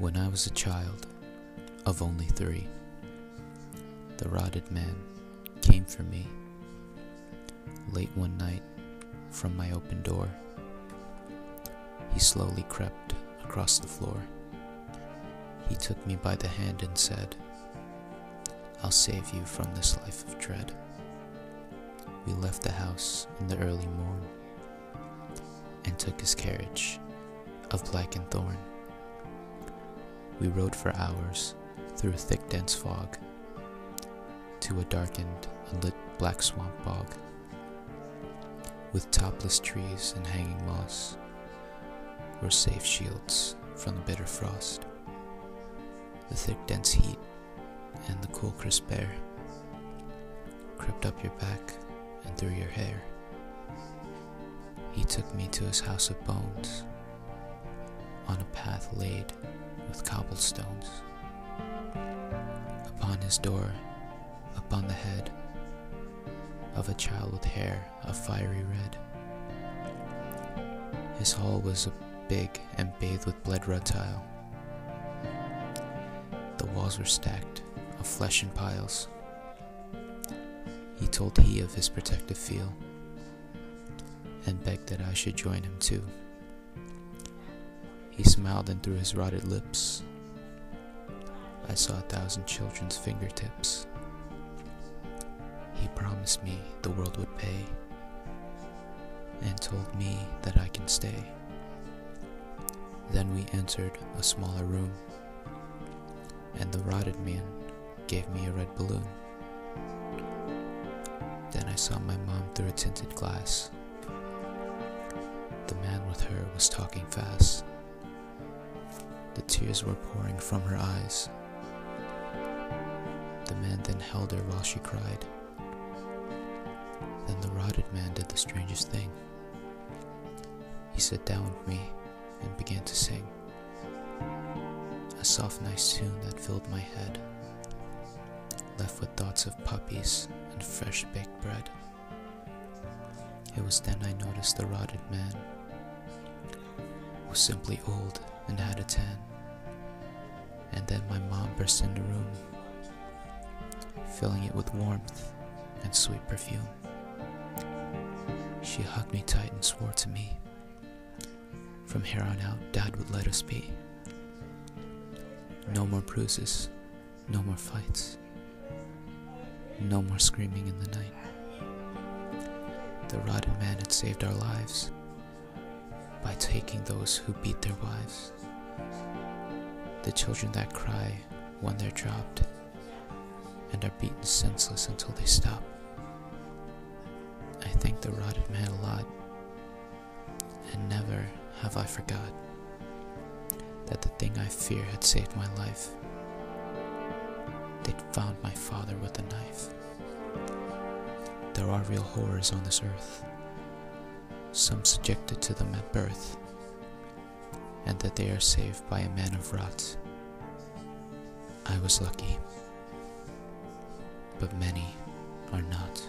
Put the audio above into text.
When I was a child of only 3, the rotted man came for me late one night from my open door. He slowly crept across the floor. He took me by the hand and said, "I'll save you from this life of dread." We left the house in the early morn and took his carriage of black and thorn. We rode for hours through thick dense fog to a darkened, unlit black swamp bog with topless trees and hanging moss were safe shields from the bitter frost. The thick dense heat and the cool crisp air crept up your back and through your hair. He took me to his house of bones on a path laid with cobblestones. Upon his door, upon the head of a child with hair of fiery red. His hall was big and bathed with blood-red tile. The walls were stacked of flesh in piles. He told he of his protective feel and begged that I should join him too. He smiled, and through his rotted lips I saw 1,000 children's fingertips. He promised me the world would pay and told me that I can stay. Then we entered a smaller room, and the rotted man gave me a red balloon. Then I saw my mom through a tinted glass. The man with her was talking fast. The tears were pouring from her eyes. The man then held her while she cried. Then the rotted man did the strangest thing. He sat down with me and began to sing a soft, nice tune that filled my head, left with thoughts of puppies and fresh baked bread. It was then I noticed the rotted man was simply old and had a tan. And then my mom burst in the room, filling it with warmth and sweet perfume. She hugged me tight and swore to me, from here on out, Dad would let us be. No more bruises, no more fights, no more screaming in the night. The rotted man had saved our lives by taking those who beat their wives. The children that cry when they're dropped and are beaten senseless until they stop. I thank the rotted man a lot, and never have I forgot that the thing I fear had saved my life. They'd found my father with a knife. There are real horrors on this earth, some subjected to them at birth, and that they are saved by a man of rot. I was lucky, but many are not.